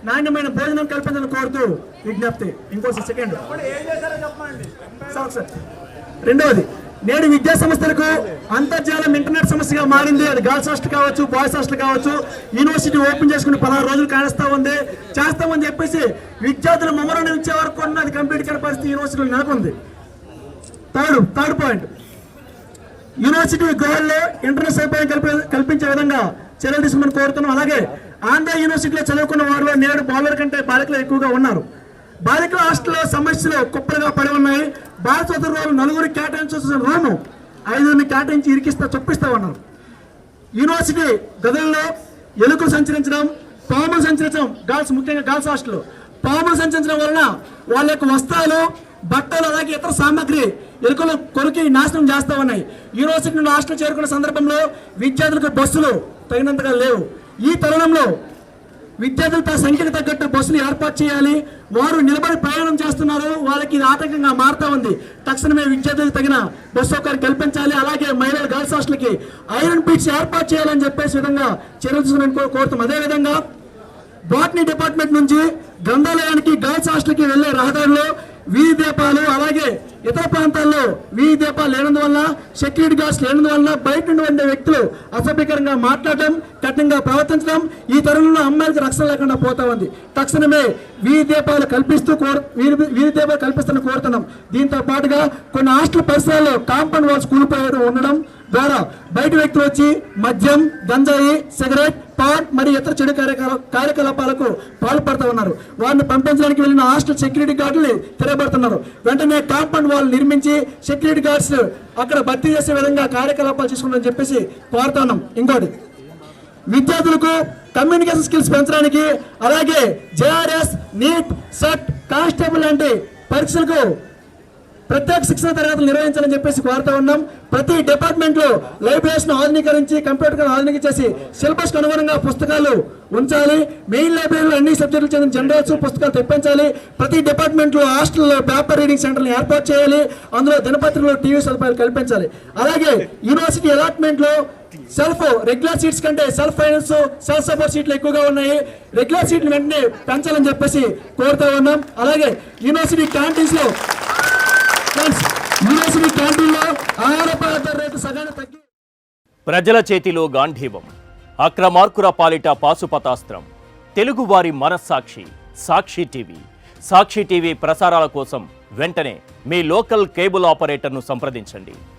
నాణ్యమైన భోజనం కల్పించాలని కోరుతూ విజ్ఞప్తి. ఇంకో సెకండ్. రెండవది, నేడు విద్యా సంస్థలకు అంతర్జాలం ఇంటర్నెట్ సమస్యగా మారింది. అది గర్ల్స్ హాస్టల్ కావచ్చు, బాయ్స్ హాస్టల్ కావచ్చు. యూనివర్సిటీ ఓపెన్ చేసుకుని 16 రోజులు కానిస్తామని చెప్పేసి విద్యార్థులు మెమోరాండం ఇచ్చే వరకు అది కంప్లీట్ కాని పరిస్థితి యూనివర్సిటీలో నెలకొంది. థర్డ్ పాయింట్, యూనివర్సిటీ గృహాల్లో ఇంటర్నెట్ సౌకర్యం కల్పించే విధంగా చర్యలు తీసుకుని కోరుతున్నాం. అలాగే ఆంధ్ర యూనివర్సిటీలో చదువుకున్న వారిలో నేడు బాలుల కంటే బాలికలు ఎక్కువగా ఉన్నారు. బాలికల హాస్టల్లో సమస్యలు కుప్పలుగా పడి ఉన్నాయి. బాల సోదరులు 4 కేటాయించాల్సిన రూము 5 కేటాయించి చొప్పిస్తా ఉన్నారు. యూనివర్సిటీ గదుల్లో ఎలుకలు సంచరించడం, పాములు సంచరించడం, ముఖ్యంగా గర్ల్స్ హాస్టల్ పాములు సంచరించడం వలన వాళ్ళ యొక్క వస్త్రాలు, బట్టలు, అలాగే ఇతర సామాగ్రి ఎలుకలు కొరికి నాశనం చేస్తా ఉన్నాయి. యూనివర్సిటీ నుండి హాస్టల్ చేరుకున్న సందర్భంలో విద్యార్థులకు బస్సులు తగినంతగా లేవు. ఈ తరుణంలో విద్యార్థులు తన సంఖ్యకు తగ్గట్టు బస్సులు ఏర్పాటు చేయాలి. వారు నిలబడి ప్రయాణం చేస్తున్నారు, వాళ్ళకి ఇది ఆటంకంగా మారుతా ఉంది. తక్షణమే విద్యార్థులకు తగిన బస్సు సౌకర్యం కల్పించాలి. అలాగే మహిళల గర్ల్స్ హాస్టల్కి ఐరన్ పిట్స్ ఏర్పాటు చేయాలని చెప్పేసి విధంగా చర్యలు తీసుకుని కోరుతాం. అదేవిధంగా బాటనీ డిపార్ట్మెంట్ నుంచి గ్రంథాలయానికి గర్ల్స్ హాస్టల్కి వెళ్లే రహదారిలో వీధి దీపాలు, అలాగే ఇతర ప్రాంతాల్లో వీధి దీపాలు లేనందువల్ల, సెక్యూరిటీ గార్డ్స్ లేనందువల్ల బయట నుండి ఉండే వ్యక్తులు అసభ్యకరంగా మాట్లాడటం, కఠినంగా ప్రవర్తించడం ఈ తరుణంలో అమ్మాయిలకు రక్షణ లేకుండా పోతా ఉంది. తక్షణమే వీధి దీపాలు కల్పిస్తానని కోరుతున్నాం. దీంతో పాటుగా కొన్ని హాస్టల్ పరిసరాల్లో కాంపౌండ్ వాల్స్ కూలిపోయడం ఉండడం ద్వారా బయట వ్యక్తులు వచ్చి మద్యం, గంజాయి, సిగరెట్, పాన్ మరియు ఇతర చెడు కార్యకలాపాలకు పాల్పడుతూ ఉన్నారు. వారిని పంపించడానికి వెళ్లిన హాస్టల్ సెక్యూరిటీ గార్డులు తిరగబడుతున్నారు. వెంటనే కాంపౌండ్ వాల్ నిర్మించి సెక్యూరిటీ గార్డ్స్ అక్కడ భర్తీ చేసే విధంగా కార్యకలాపాలు చేసుకుంటామని చెప్పేసి కోరుతున్నాం. ఇంకోటి, విద్యార్థులకు కమ్యూనికేషన్ స్కిల్స్ పెంచడానికి, అలాగే జేఆర్ఎస్, నీట్, సెట్, కానిస్టేబుల్ లాంటి పరీక్షలకు ప్రత్యేక శిక్షణ తరగతులు నిర్వహించాలని చెప్పేసి కోరుతా ఉన్నాం. ప్రతి డిపార్ట్మెంట్ లో లైబ్రరీస్ ఆధునీకరించి, కంప్యూటర్ ఆధునీకరించి సిలబస్ కు అనుగుణంగా పుస్తకాలు ఉంచాలి. మెయిన్ లైబ్రరీలో అన్ని సబ్జెక్టులు చెందిన జనరల్స్ పుస్తకాలు తెప్పించాలి. ప్రతి డిపార్ట్మెంట్ లో హాస్టల్లో పేపర్ రీడింగ్ సెంటర్లు ఏర్పాటు చేయాలి. అందులో దినపత్రికలు, టీవీ సదుపాయాలు కల్పించాలి. అలాగే యూనివర్సిటీ అలాట్మెంట్ లో రెగ్యులర్ సీట్స్ కంటే సెల్ఫ్ ఫైనాన్స్, సెల్ఫ్ సపోర్ట్ సీట్లు ఎక్కువగా ఉన్నాయి. రెగ్యులర్ సీట్లు వెంటనే పెంచాలని చెప్పేసి కోరుతా ఉన్నాం. అలాగే యూనివర్సిటీ క్యాంటీన్స్ లో ఆహార పదార్థాల రేటు సగానికి తగ్గి ప్రజల చేతిలో గాంధీవం, అక్రమార్కుల పాలిట పాశుపతాస్త్రం. తెలుగువారి మనస్సాక్షి సాక్షి టీవీ. సాక్షి టీవీ ప్రసారాల కోసం వెంటనే మీ లోకల్ కేబుల్ ఆపరేటర్ను సంప్రదించండి.